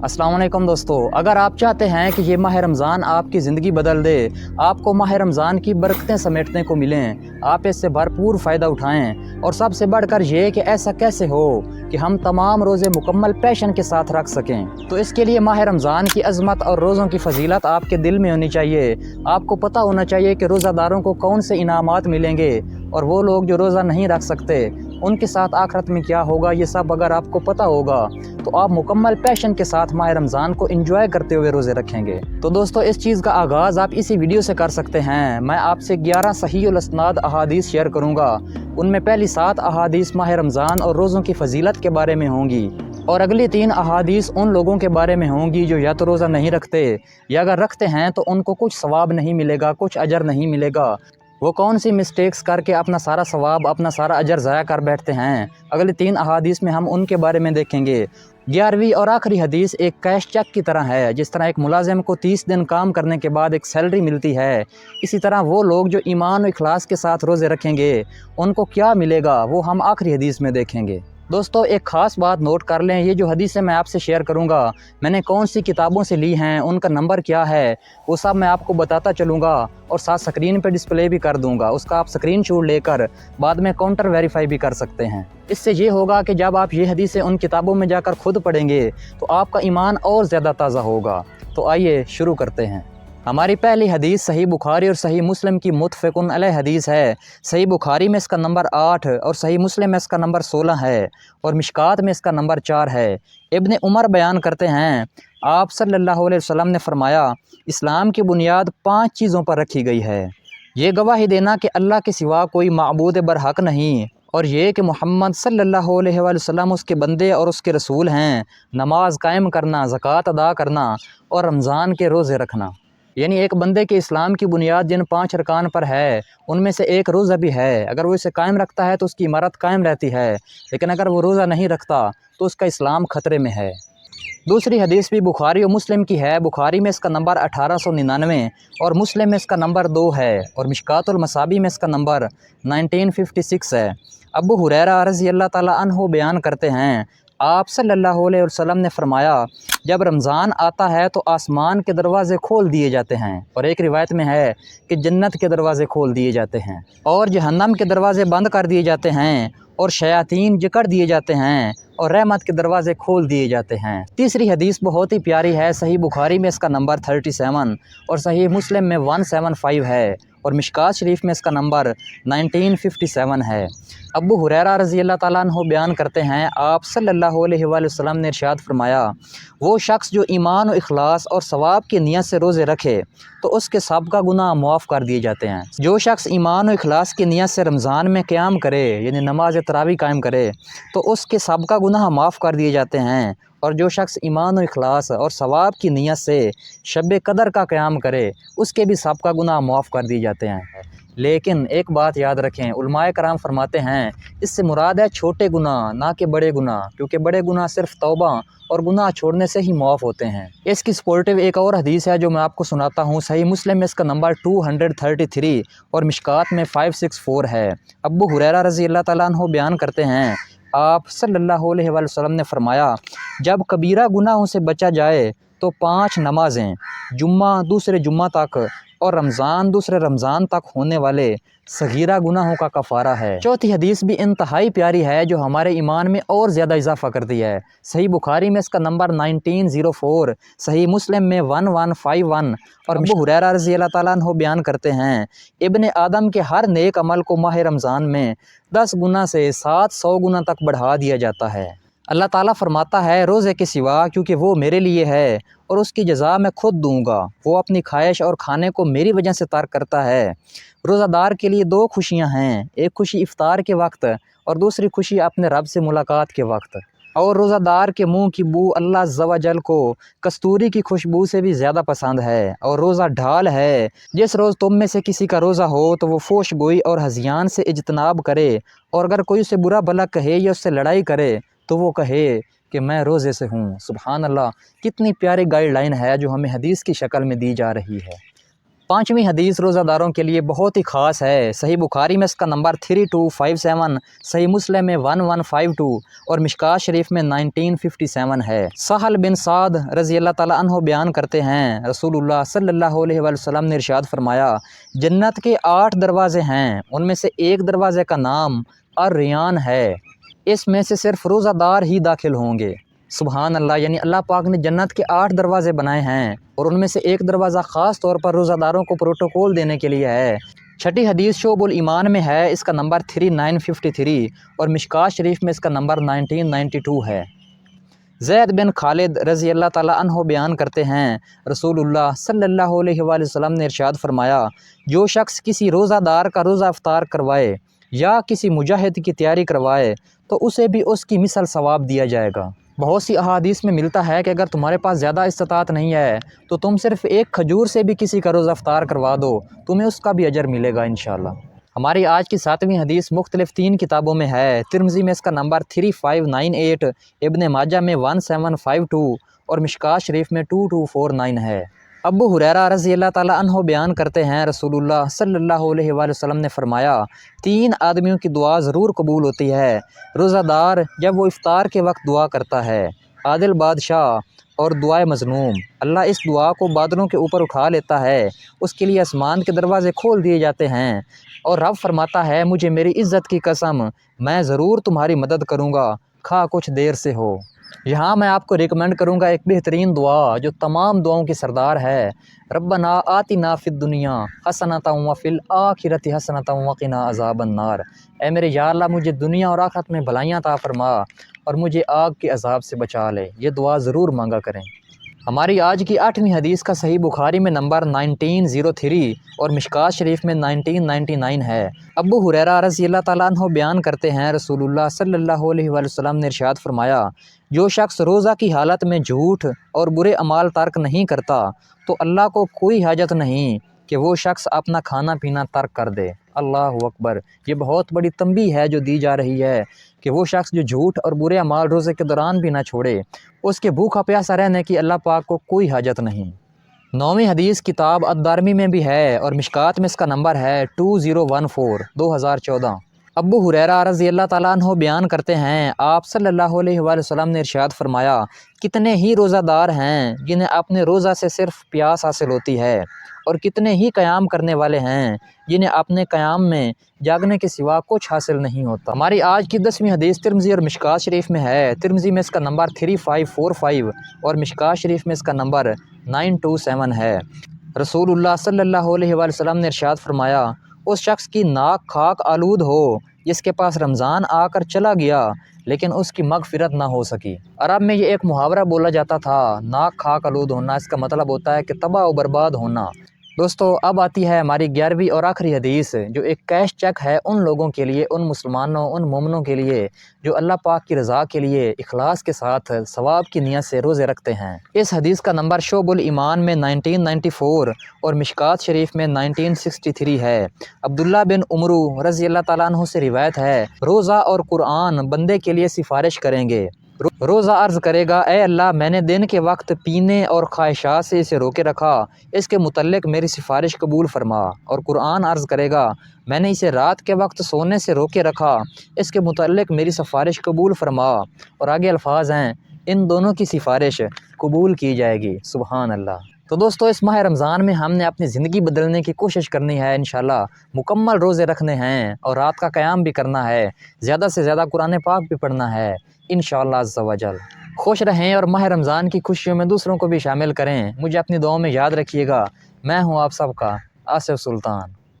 अस्सलाम वालेकुम दोस्तों, अगर आप चाहते हैं कि ये माह रमज़ान आपकी ज़िंदगी बदल दे, आपको माह रमज़ान की बरकतें समेटने को मिलें, आप इससे भरपूर फ़ायदा उठाएं और सबसे बढ़कर ये कि ऐसा कैसे हो कि हम तमाम रोज़े मुकम्मल पैशन के साथ रख सकें। तो इसके लिए माह रमज़ान की अज़मत और रोज़ों की फ़जीलत आपके दिल में होनी चाहिए। आपको पता होना चाहिए कि रोज़ादारों को कौन से इनामात मिलेंगे और वो लोग जो रोज़ा नहीं रख सकते उनके साथ आखिरत में क्या होगा। ये सब अगर आपको पता होगा तो आप मुकम्मल पैशन के साथ माह रमज़ान को एंजॉय करते हुए रोज़े रखेंगे। तो दोस्तों, इस चीज़ का आगाज़ आप इसी वीडियो से कर सकते हैं। मैं आपसे 11 सहीहुल इस्नाद अहादीस शेयर करूँगा। उनमें पहली 7 अहादीस माह रमज़ान और रोज़ों की फ़जीलत के बारे में होंगी और अगली 3 अहादीस उन लोगों के बारे में होंगी जो या तो रोज़ा नहीं रखते या अगर रखते हैं तो उनको कुछ सवाब नहीं मिलेगा, कुछ अजर नहीं मिलेगा। वो कौन सी मिस्टेक्स करके अपना सारा सवाब, अपना सारा अजर ज़ाया कर बैठते हैं। अगली 3 अहादीस में हम उनके बारे में देखेंगे। 11वीं और आखिरी हदीस एक कैश चेक की तरह है। जिस तरह एक मुलाजिम को 30 दिन काम करने के बाद एक सैलरी मिलती है, इसी तरह वो लोग जो ईमान और इखलास के साथ रोज़े रखेंगे उनको क्या मिलेगा वो हम आखिरी हदीस में देखेंगे। दोस्तों, एक ख़ास बात नोट कर लें, ये जो हदीसें मैं आपसे शेयर करूंगा मैंने कौन सी किताबों से ली हैं, उनका नंबर क्या है, वो सब मैं आपको बताता चलूँगा और साथ स्क्रीन पे डिस्प्ले भी कर दूंगा। उसका आप स्क्रीनशॉट लेकर बाद में काउंटर वेरीफाई भी कर सकते हैं। इससे ये होगा कि जब आप ये हदीसें उन किताबों में जाकर खुद पढ़ेंगे तो आपका ईमान और ज़्यादा ताज़ा होगा। तो आइए शुरू करते हैं। हमारी पहली हदीस सही बुखारी और सही मुस्लिम की मुत्तफ़क़ुन अलैह हदीस है। सही बुखारी में इसका नंबर 8 और सही मुस्लिम में इसका नंबर 16 है और मिशकात में इसका नंबर 4 है। इब्न उमर बयान करते हैं, आप सल्लल्लाहु अलैहि वसल्लम ने फरमाया, इस्लाम की बुनियाद 5 चीज़ों पर रखी गई है। ये गवाही देना कि अल्लाह के सिवा कोई माबूद बरहक नहीं और ये कि मोहम्मद सल्लल्लाहु अलैहि वसल्लम उसके बंदे और उसके रसूल हैं। नमाज कायम करना, ज़कात अदा करना और रमज़ान के रोज़े रखना। यानी एक बंदे के इस्लाम की बुनियाद जिन 5 अरकान पर है उनमें से एक रोज़ा भी है। अगर वो इसे कायम रखता है तो उसकी इमारत कायम रहती है, लेकिन अगर वो रोज़ा नहीं रखता तो उसका इस्लाम ख़तरे में है। दूसरी हदीस भी बुखारी और मुस्लिम की है। बुखारी में इसका नंबर 1899 और मुस्लिम में इसका नंबर 2 है और मिशकातुल मसाबी में इसका नंबर 1956 है। अबू हुरैरा रज़ी अल्लाह ताला अन्हु बयान करते हैं, आप सल्लल्लाहु अलैहि वसल्लम ने फरमाया, जब रमज़ान आता है तो आसमान के दरवाज़े खोल दिए जाते हैं और एक रिवायत में है कि जन्नत के दरवाज़े खोल दिए जाते हैं और जहन्नम के दरवाज़े बंद कर दिए जाते हैं और शयातीन जकड़ दिए जाते हैं और रहमत के दरवाज़े खोल दिए जाते हैं। तीसरी हदीस बहुत ही प्यारी है। सही बुखारी में इसका नंबर 37 और सही मुस्लिम में 175 है और मिशकात शरीफ में इसका नंबर 1957 है। अबू हुरैरा रज़ी अल्लाह ताला अन्हु बयान करते हैं, आप सल्लल्लाहु अलैहि वसल्लम ने इरशाद फरमाया, वो शख्स जो ईमान और इखलास और सवाब की नीयत से रोज़े रखे तो उसके सबका गुनाह मुआफ़ कर दिए जाते हैं। जो शख्स ईमान और इखलास की नीयत से रमज़ान में क़याम करे यानी नमाज तरावी कायम करे तो उसके सबका गुनाह माफ़ कर दिए जाते हैं। और जो शख्स ईमान और इखलास और सवाब की नीयत से शब कदर का क़याम करे उसके भी सबका गुनाह मुआफ़ कर दिए जाते हैं। लेकिन एक बात याद रखें, उलमाए कराम फरमाते हैं इससे मुराद है छोटे गुनाह, ना कि बड़े गुनाह, क्योंकि बड़े गुनाह सिर्फ तौबा और गुनाह छोड़ने से ही मुआफ़ होते हैं। इसकी सपोर्टिव एक और हदीस है जो मैं आपको सुनाता हूँ। सही मुस्लिम में इसका नंबर 233 और मिशकात में 564 है। अबू हुरैरा रज़ी अल्लाह ताला अन्हु बयान करते हैं, आप सल्लल्लाहु अलैहि वसल्लम ने फरमाया, जब कबीरा गुनाहों से बचा जाए तो 5 नमाज़ें, जुम्मा दूसरे जुम्मा तक और रमज़ान दूसरे रमज़ान तक होने वाले सगीरा गुनाहों का कफ़ारा है। चौथी हदीस भी इंतहाई प्यारी है जो हमारे ईमान में और ज़्यादा इजाफ़ा करती है। सही बुखारी में इसका नंबर 1904, सही मुस्लिम में 1151 और अबू हुरैरा रज़ी अल्लाह ताला अन्हु बयान करते हैं, इब्ने आदम के हर नेक अमल को माह रमज़ान में 10 गुना से 700 गुना तक बढ़ा दिया जाता है। अल्लाह ताला फरमाता है, रोज़े के सिवा क्योंकि वो मेरे लिए है और उसकी जज़ा मैं खुद दूंगा। वो अपनी ख्वाहिश और खाने को मेरी वजह से तर्क करता है। रोज़ादार के लिए 2 खुशियाँ हैं, एक खुशी इफ्तार के वक्त और दूसरी खुशी अपने रब से मुलाकात के वक्त। और रोज़ादार के मुंह की बू अल्लाह अज़्ज़ा व जल को कस्तूरी की खुशबू से भी ज़्यादा पसंद है। और रोज़ा ढाल है, जिस रोज़ तुम में से किसी का रोज़ा हो तो वो फोश गोई और हज़ियान से इज्तनाब करे और अगर कोई उसे बुरा भला कहे या उससे लड़ाई करे तो वो कहे कि मैं रोज़े से हूँ। सुभान अल्लाह, कितनी प्यारी गाइडलाइन है जो हमें हदीस की शक्ल में दी जा रही है। पाँचवीं हदीस रोज़ादारों के लिए बहुत ही ख़ास है। सही बुखारी में इसका नंबर 3257, सही मुस्लिम में 1152 और मिशकात शरीफ में 1957 है। सहल बिन साद रज़ी अल्लाह ताला अन्हो बयान करते हैं, रसूलुल्लाह सल्लल्लाहु अलैहि वसल्लम ने इरशाद फरमाया, जन्नत के 8 दरवाज़े हैं, उनमें से एक दरवाज़े का नाम अर्रियान है, इसमें से सिर्फ रोज़ादार ही दाखिल होंगे। सुबहान अल्लाह, यानी अल्लाह पाक ने जन्नत के 8 दरवाज़े बनाए हैं और उनमें से एक दरवाज़ा ख़ास तौर पर रोज़ादारों को प्रोटोकॉल देने के लिए है। छठी हदीस शोबुल ईमान में है, इसका नंबर 3953 और मिशकात शरीफ में इसका नंबर 1992 है। ज़ैद बिन खालिद रज़ी अल्लाह ताला अन्हो बयान करते हैं, रसूलुल्लाह सल्लल्लाहु अलैहि वसल्लम ने इरशाद फरमाया, जो शख्स किसी रोज़ादार का रोज़ा इफ्तार करवाए या किसी मुजाहिद की तैयारी करवाए तो उसे भी उसकी मिसल सवाब दिया जाएगा। बहुत सी अहादीस में मिलता है कि अगर तुम्हारे पास ज़्यादा इस्तात नहीं है तो तुम सिर्फ़ एक खजूर से भी किसी का रोज़ा इफ्तार करवा दो, तुम्हें उसका भी अजर मिलेगा इंशाअल्लाह। हमारी आज की 7वीं हदीस मुख्तलिफ़ 3 किताबों में है। तिर्मिज़ी में इसका नंबर 3598, इब्न माजा में 1752 और मिशकात शरीफ में 2249 है। अबू हुरैरा रज़ी अल्लाह ताला अन्हो बयान करते हैं, रसूलुल्लाह सल्लल्लाहु अलैहि वसल्लम ने फरमाया, 3 आदमियों की दुआ ज़रूर कबूल होती है। रोज़ादार जब वो इफ्तार के वक्त दुआ करता है, आदिल बादशाह और दुआए मज़लूम। अल्लाह इस दुआ को बादलों के ऊपर उठा लेता है, उसके लिए आसमान के दरवाज़े खोल दिए जाते हैं और रब फरमाता है, मुझे मेरी इज़्ज़त की कसम, मैं ज़रूर तुम्हारी मदद करूँगा, खा कुछ देर से हो। यहाँ मैं आपको रिकमेंड करूँगा एक बेहतरीन दुआ जो तमाम दुआओं की सरदार है, रब्बना आतिना फिद दुनिया हसनतम व फिल आखिरति हसनतम व क़िना अज़ाबन नार। ऐ मेरे या अल्लाह, मुझे दुनिया और आखिरत में भलाइयाँ अता फरमा और मुझे आग के अज़ाब से बचा ले। ये दुआ ज़रूर मांगा करें। हमारी आज की 8वीं हदीस का सही बुखारी में नंबर 1903 और मिशकात शरीफ में 1999 है। अबू हुरैरा रज़ी अल्लाह ताला अन्हो बयान करते हैं, रसूलुल्लाह सल्लल्लाहु अलैहि वसल्लम ने इरशाद फरमाया, जो शख्स रोज़ा की हालत में झूठ और बुरे अमाल तर्क नहीं करता तो अल्लाह को कोई हाजत नहीं कि वो शख्स अपना खाना पीना तर्क कर दे। अल्लाह अकबर। ये बहुत बड़ी तंबीह है जो दी जा रही है कि वो शख्स जो झूठ और बुरे अमाल रोज़े के दौरान भी ना छोड़े, उसके भूखा प्यासा रहने की अल्लाह पाक को कोई हाजत नहीं। 9वीं हदीस किताब अद-दारमी में भी है और मिशकात में इसका नंबर है 2014 2014। अबू हुरैरा रज़ी अल्लाह ताला अन्हो बयान करते हैं, आप सल्लल्लाहु अलैहि वसल्लम ने इरशाद फरमाया, कितने ही रोज़ादार हैं जिन्हें अपने रोज़ा से सिर्फ प्यास हासिल होती है और कितने ही क़याम करने वाले हैं जिन्हें अपने क़याम में जागने के सिवा कुछ हासिल नहीं होता। हमारी आज की 10वीं हदीस तिर्मिज़ी और मिशकात शरीफ में है। तिर्मिज़ी में इसका नंबर 3545 और मिशकात शरीफ में इसका नंबर 927 है। रसूलुल्लाह सल्लल्लाहु अलैहि वसल्लम ने इरशाद फरमाया, उस शख्स की नाक खाक आलूद हो जिसके पास रमज़ान आकर चला गया लेकिन उसकी मगफिरत ना हो सकी। अरब में ये एक मुहावरा बोला जाता था, नाक खाक आलूद होना। इसका मतलब होता है कि तबाह व बर्बाद होना। दोस्तों, अब आती है हमारी 11वीं और आखिरी हदीस जो एक कैश चेक है उन लोगों के लिए, उन मुसलमानों, उन मोमिनों के लिए जो अल्लाह पाक की रज़ा के लिए इखलास के साथ सवाब की नियत से रोज़े रखते हैं। इस हदीस का नंबर शोबुल ईमान में 1994 और मिशकात शरीफ में 1963 है। अब्दुल्ला बिन उमरू रज़ी अल्लाह ताला अन्हु से रिवायत है, रोज़ा और कुरान बंदे के लिए सिफारिश करेंगे। रोज़ा अर्ज़ करेगा, ए अल्लाह, मैंने दिन के वक्त पीने और ख्वाहिशात से इसे रोके रखा, इसके मुतल्लिक मेरी सिफारिश कबूल फरमा। और कुरान अर्ज़ करेगा, मैंने इसे रात के वक्त सोने से रोके रखा, इसके मुतल्लिक मेरी सिफारिश कबूल फरमा। और आगे अल्फाज हैं, इन दोनों की सिफारिश कबूल की जाएगी। सुबहान अल्लाह। तो दोस्तों, इस माह रमज़ान में हमने अपनी ज़िंदगी बदलने की कोशिश करनी है। इंशाल्लाह मुकम्मल रोज़े रखने हैं और रात का क़याम भी करना है, ज़्यादा से ज़्यादा कुरान पाक भी पढ़ना है इंशाअल्लाह अज़्ज़ा वजल। खुश रहें और माह रमज़ान की खुशियों में दूसरों को भी शामिल करें। मुझे अपनी दुआओं में याद रखिएगा। मैं हूँ आप सबका आसिफ सुल्तान।